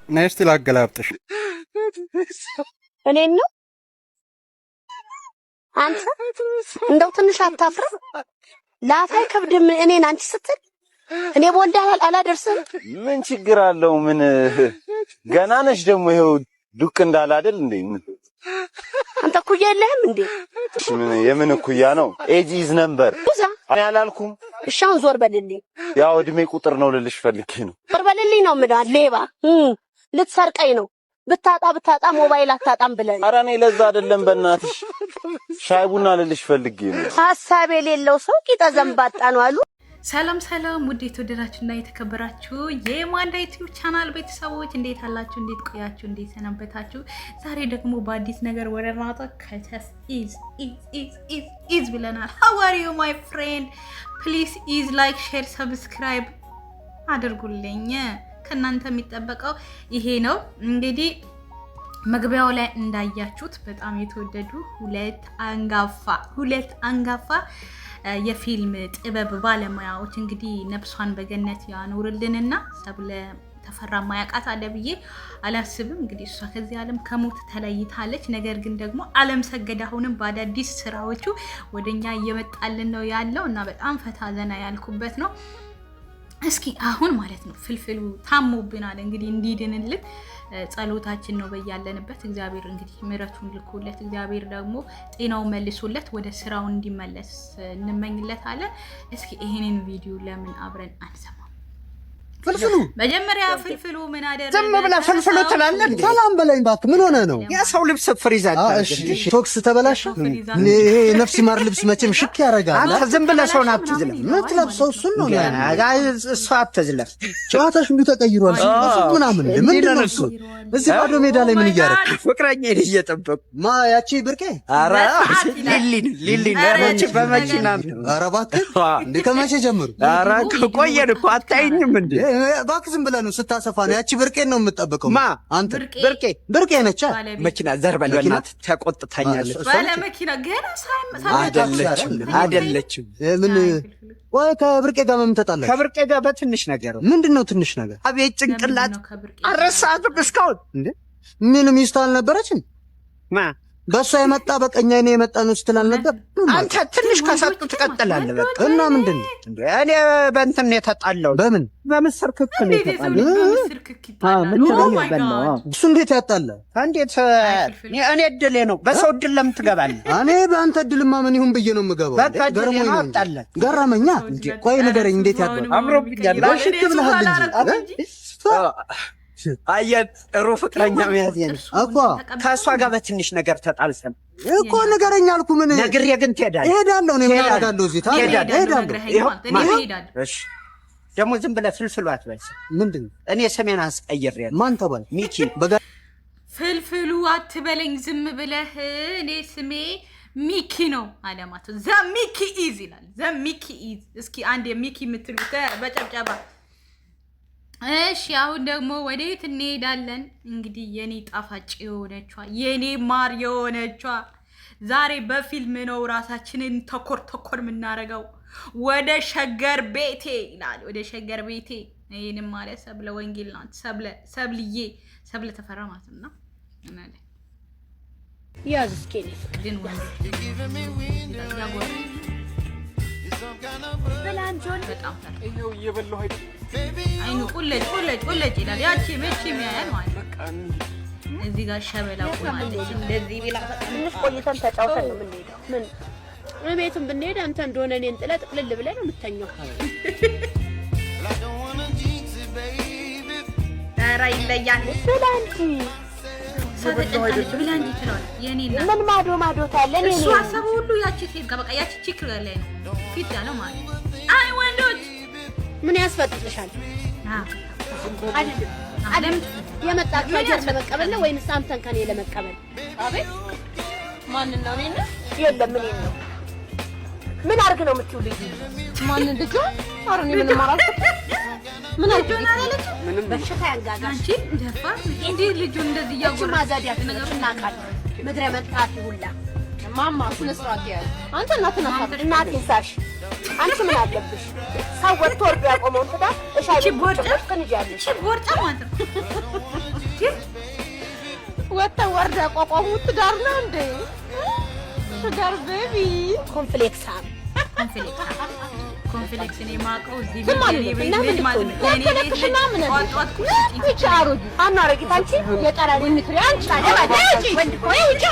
ነስቲ ላገላብጥሽ እኔን ነው አንተ እንደው ትንሽ አታፍርም? ላፋይ ከብድም እኔን አንቺ ስትል እኔ ወንድ አላደርስም። ምን ችግር አለው? ምን ገና ነሽ ደግሞ ይሄው ዱቅ እንዳለ አይደል እንዴ? አንተ ኩያ የለህም እንዴ? ምን የምን ኩያ ነው? ኤጅ ኢዝ ነምበር እኔ አላልኩም። እሺ አሁን ዞር በልልኝ። ያው እድሜ ቁጥር ነው ልልሽ ፈልጌ ነው። ዞር በልልኝ ነው የምልህ። ሌባ ልትሰርቀኝ ነው። ብታጣ ሞባይል አታጣም ብለን። ኧረ እኔ ለዛ አይደለም በእናትሽ ሻይ ቡና ልልሽ ፈልጌ ነው። ሐሳብ የሌለው ሰው ቂጠ ዘንባጣ ነው አሉ። ሰላም ሰላም፣ ውድ የተወደዳችሁና የተከበራችሁ የማንዳ ዩቲዩብ ቻናል ቤተሰቦች እንዴት አላችሁ? እንዴት ቆያችሁ? እንዴት ሰነበታችሁ? ዛሬ ደግሞ በአዲስ ነገር ወደ እናንተ ከተስ ኢዝ ብለናል። how are you my friend please is like share subscribe አድርጉልኝ። ከናንተ የሚጠበቀው ይሄ ነው። እንግዲህ መግቢያው ላይ እንዳያችሁት በጣም የተወደዱ ሁለት አንጋፋ የፊልም ጥበብ ባለሙያዎች እንግዲህ ነፍሷን በገነት ያኖርልንና ሰብለ ተፈራ ማያቃት አለ ብዬ አላስብም። እንግዲህ እሷ ከዚህ ዓለም ከሞት ተለይታለች። ነገር ግን ደግሞ ዓለም ሰገድ አሁንም በአዳዲስ ስራዎቹ ወደኛ እየመጣልን ነው ያለው እና በጣም ፈታ ዘና ያልኩበት ነው። እስኪ አሁን ማለት ነው ፍልፍሉ ታሞብናል። እንግዲህ እንዲድንልን ጸሎታችን ነው በያለንበት። እግዚአብሔር እንግዲህ ምሕረቱን ልኮለት እግዚአብሔር ደግሞ ጤናው መልሶለት ወደ ስራው እንዲመለስ እንመኝለታለን። እስኪ ይሄንን ቪዲዮ ለምን አብረን አንሰማ? ፍልፍሉ መጀመሪያ ፍልፍሉ ምን አደረገ? ዝም ብለህ ፍልፍሉ ትላለህ እንዴ? ሰላም በለኝ እባክህ። ምን ሆነ ነው? የሰው ልብስ ፍሪዝ አድርገህ። እሺ ቶክስ ተበላሽ። ይሄ ነፍስ ማር ልብስ መቼም ሽክ ያረጋል። አንተ ዝም ብለህ ሰውን አትዝለፍ። ምትለብሰው እሱን ነው አይ እሱ አትዝለፍ። ጨዋታሽ ሁሉ ተቀይሯል። ምናምን ምንድን ነው እሱ? እዚህ ባዶ ሜዳ ላይ ምን እያደረግህ? ፍቅረኛዬን እየጠበቁ ማ ያቺ ብርቄ? ኧረ ሊሊ ነች በመኪና። ኧረ እባክህ እንዴ ከመቼ ጀምሩ? ኧረ ቆየን እኮ አታይኝም እንዴ? እባክህ ዝም ብለህ ነው ስታሰፋ ነው። ያቺ ብርቄን ነው የምትጠብቀው። ማ አንተ? ብርቄ ነች። መኪና ዘርበል በእናትህ ተቆጥታኛለች። ባለ መኪና ገና አይደለችም። ምን ወይ ከብርቄ ጋር ምን ተጣላችሁ? ከብርቄ ጋር በትንሽ ነገር። ምንድነው ትንሽ ነገር? አቤት ጭንቅላት አረሳትም እስካሁን እንዴ? ምን ሚስት አልነበረችም? ማ በሷ የመጣ በቀኛ እኔ የመጣ ነው ስትላል ነበር። አንተ ትንሽ ከሰጡ ትቀጥላለህ። በቃ እና ምንድነው? እኔ በእንትን ነው የተጣላው። በምን? በምስር ክክ ነው የተጣላው። እሱ እንዴት ያጣላ? እንዴት እኔ እድሌ ነው። በሰው እድል ለምን ትገባለህ? እኔ በአንተ እድልማ ምን ይሁን ብዬ ነው የምገባው። በቃ እድሌ ነው አጣለን። ገረመኛ። ቆይ ንገረኝ፣ እንዴት ያጣላ? አምሮብኛል። ሽክ ብለሃል እንጂ አየህ ጥሩ ፍቅረኛ መያዝ እኮ ከእሷ ጋር በትንሽ ነገር ተጣልሰን እኮ ንገረኝ አልኩ። ምን ነግሬ ግን ትሄዳለህ? እሄዳለሁ። እኔ ምን አደርጋለሁ? እዚህ እሺ ደግሞ ዝም ብለህ ፍልፍሉ አትበል። ምንድን ነው? እኔ ስሜን አስቀይሬያለሁ። ማን ተባለ? ሚኪ። ፍልፍሉ አትበለኝ ዝም ብለህ። እኔ ስሜ ሚኪ ነው አለማት። ዘ ሚኪ ኢዝ ይላል። ዘ ሚኪ ኢዝ። እስኪ አንድ የሚኪ የምትሉት በጨብጨባ። እሺ አሁን ደግሞ ወዴት እንሄዳለን? እንግዲህ የኔ ጣፋጭ የሆነቿ የኔ ማር የሆነቿ ዛሬ በፊልም ነው ራሳችንን ተኮር የምናረገው። ወደ ሸገር ቤቴ ይላል። ወደ ሸገር ቤቴ። ይሄንም ማለት ሰብለ ወንጌል ናት። ሰብለ ተፈራ ማለት ነው። እናለ ያዝ እስኪ ግን ወንጌል ያጓራ በላንጆን በጣም ፈራ። ይሄው እየበላሁ አይደል? አይኑ ቁለጭ ይላል። ያቺ መቼም ያያል ማለት ነው። እዚህ ጋር ሸበላ ቆማለች። እንደዚህ ቢላ ትንሽ ቆይተን ተጫውተን ነው የምንሄደው። ምን ቤቱን ብንሄድ አንተ እንደሆነ እኔን ጥለህ ጥቅልል ብለህ ነው የምተኛው። ኧረ ይለያል። ብላንጂ ሰተጨቃለች ብላንጂ ትለዋለች። የኔ እና ምን ማዶ ታለ እኔ እሱ ሀሳቡ ሁሉ ያቺ ሴት ጋር በቃ ያቺ ቺክ ላይ ነው ፊት ያለው ማለት ነው። አይ ወንዶች ምን ያስፈጥጥሻል? አይደለም የመጣችሁ አጀር ለመቀበል ነው ወይስ አንተን ከኔ ለመቀበል? አቤት ማን ነው? እኔ ነው የለም ምን ነው ምን አርግ ነው የምትውልኝ? ማን ልጅ አረኔ ምን ማራክ ምን አርገና አለች? ምንም በሽታ ያንጋጋሽ አንቺ ደፋ እንዴ ልጁ እንደዚህ ያጎራ ማዛዲያ ነገርና ቃል ምድረ መጣት ሁላ ማማ ስነ ስርዓት ያለ አንተ እናትና እናቴ ሳሽ አንቺ ምን አለብሽ? ሰው ወጥቶ ወርዶ ያቆመውን ትዳር እሺ ቦርጫ ከንጃለሽ ቦርጫ ማለት ነው። ወጥቶ ወርዶ ያቆመውን ትዳር ነው እንዴ? ሹጋር ቤቢ ኮምፕሌክስ ነው ማቀው እዚህ ቤት ማለት ነው። እኔ ቤት ወጣት ይቻሩ አናረጊ ታንቺ የጠራሪ ምትሪ አንቺ ታዲያ ወንድ ቆይ ውጪ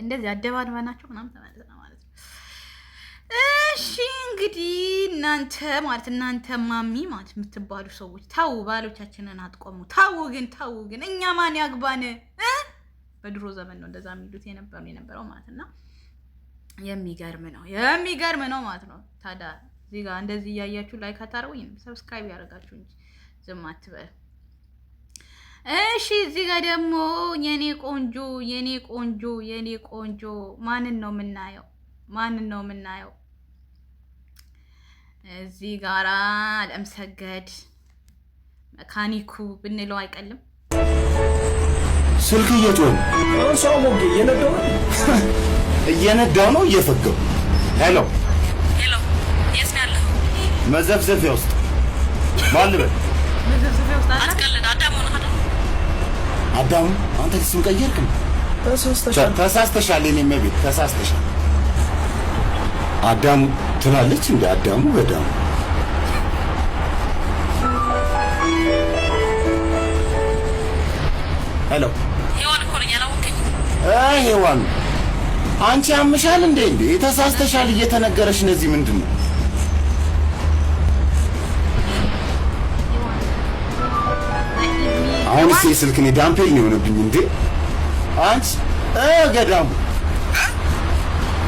እንደዚህ አደባድባናቸው ምናምን ተመለሰ ማለት ነው። እሺ እንግዲህ እናንተ ማሚ ማለት የምትባሉ ሰዎች ታው ባሎቻችንን አጥቆሙ። ታው ግን እኛ ማን ያግባን? በድሮ ዘመን ነው እንደዛ የሚሉት የነበረው ማለት እና የሚገርም ነው ማለት ነው። ታዲያ እዚህ ጋር እንደዚህ እያያችሁ ላይክ አታርጉኝ፣ ሰብስክራይብ ያደርጋችሁ እንጂ ዝም አትበል። እሺ እዚህ ጋር ደግሞ የኔ ቆንጆ ማንን ነው የምናየው? እዚህ ጋራ ለምሰገድ መካኒኩ ብንለው አይቀልም። ስልክ እየጮህ ሰው ሞጌ እየነዳው ነው እየፈገው። ሄሎ የት ነው ያለው? መዘፍዘፊያ ውስጥ ባልበል አትቀልድ። አዳሙ አንተ ስም ቀየርክ? ተሳስተሻል። የኔ ቤት ተሳስተሻል። አዳሙ ትላለች እንደ አዳሙ በዳሙ ሄሎ ሄዋን እኮ ነኝ ያላወቀኝ። ሄዋን አንቺ አምሻል እንዴ? ተሳስተሻል እየተነገረሽ እነዚህ ምንድን ነው? አሁን ስልክ እኔ ዳምፔል ነው የሆነብኝ እንዴ? አንቺ ገዳሙ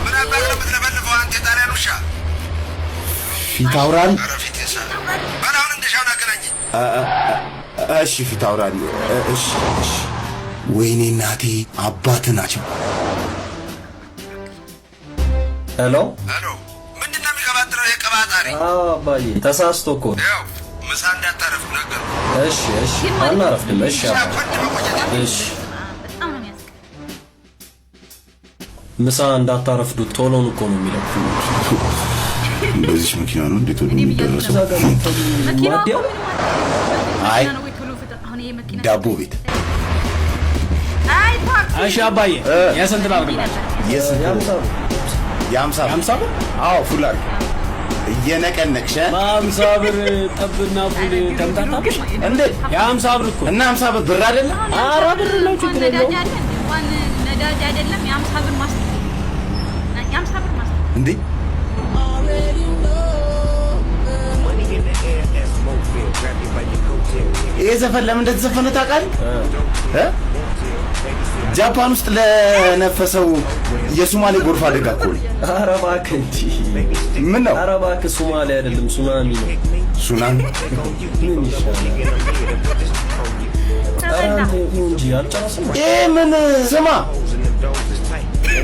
ምን አባክ ነው የምትለፈልፈው አንተ የጣሊያን ውሻ? ፊት አውራሪ ባላውን እንደሻው ናገናኝ። እሺ ፊት አውራሪ እሺ። ወይኔ እናቴ አባት ናቸው። ሄሎ ምንድን ነው የሚቀባጥረው የቀባጣሪ? አባዬ ተሳስቶ እኮ ያው ምሳ እንዳታረፍ ነገር። እሺ አናረፍድም። እሺ ምሳ እንዳታረፍዱ ቶሎን እኮ ነው የሚለው። በዚህ መኪና ነው እንዴት ወደ የሚደረሰው? አይ ዳቦ ቤት። እሺ አባዬ የስንት ላድርግላችሁ? የአምሳ ብር? አዎ ፉል አድርግ። እየነቀነቅሽ በአምሳ ብር ጠብና ፉል ተምታታብሽ እንዴ? የአምሳ ብር እኮ እና 50 ብር ብር አይደለም? ኧረ ብር ነው ችግር የለውም። ነዳጅ አይደለም የ50 ብር ማስተር እንዴ? ይሄ ዘፈን ለምን እንደተዘፈነ ታውቃለህ? ጃፓን ውስጥ ለነፈሰው የሶማሌ ጎርፍ አደጋ እኮ ነው። ኧረ እባክህ እንጂ ምን ነው? ኧረ እባክህ ሶማሌ አይደለም ሱናሚ ነው። ሱናሚ ምን ይሻላል? ኧረ እንጂ አልጨረስም። ምን ስማ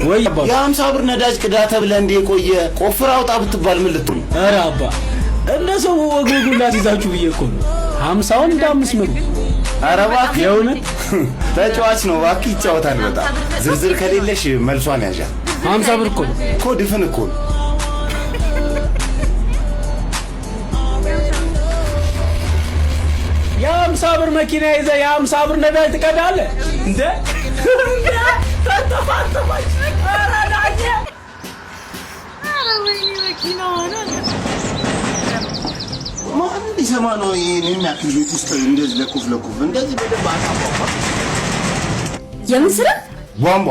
ወይ የ50 ብር ነዳጅ ቅዳ ተብለህ እንደ የቆየ ቆፍር አውጣ ብትባል ምን ልትሆን? ኧረ አባ እንደሰው ወጉላ ሲዛችሁ ብዬ እኮ ነው 50ውን እንደ 500። ኧረ እባክህ የእውነት ተጫዋች ነው እባክህ ይጫወታል። በጣም ዝርዝር ከሌለሽ መልሷን ያዣል። 50 ብር እኮ ድፍን እኮ ነው። የ50 ብር መኪና ይዘህ የ50 ብር ነዳጅ ትቀዳለህ እንዴ? ተተፋተፋች አራዳኛ ወይኔ መኪና ሆነ ማን ሊሰማ ነው? ይሄን ያክል ቤት ውስጥ እንደዚህ ለኩፍ እንደዚህ በደንብ አጣጣፋ የምን ስራ? ቧንቧ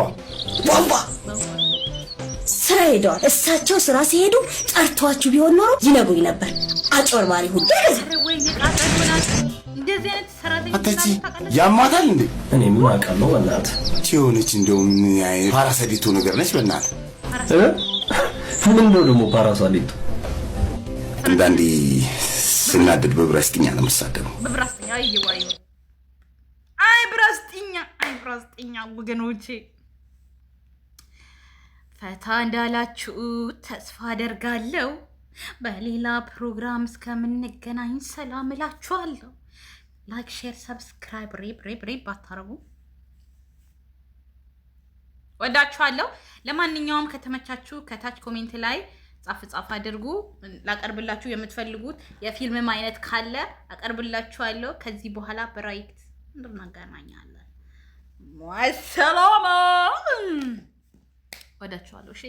ስራ ሄደዋል። እሳቸው ስራ ሲሄዱ ጠርቷችሁ ቢሆን ኖሮ ይነግሩኝ ነበር። አጭበርባሪ ሁሉ ወይኔ ቃጠሎና እንደዚህ አይነት ሰራተኛ አታቺ ያማታል እንዴ? እኔ ምን አውቃለሁ በእናትህ። ሆነች እንደውም ፓራሳይቶ ነገር ነች በእናትህ። ምን ነው ደግሞ ፓራሳይቶ? አንዳንዴ ስናደድ በብራስጥኛ ነው የምሳደበው። በብራስጥኛ ብራስጥኛ ወገኖቼ ፈታ እንዳላችሁ ተስፋ አደርጋለሁ። በሌላ ፕሮግራም እስከምንገናኝ ሰላም እላችኋለሁ። ላይክ ሼር ሰብስክራይብ ሪብ ባታረጉ ወዳችኋለሁ። ለማንኛውም ከተመቻችሁ ከታች ኮሜንት ላይ ጻፍ አድርጉ። ላቀርብላችሁ የምትፈልጉት የፊልም አይነት ካለ አቀርብላችኋለሁ። ከዚህ በኋላ በራይት እንገናኛለን። ሰላም ወዳችኋለሁ። እሺ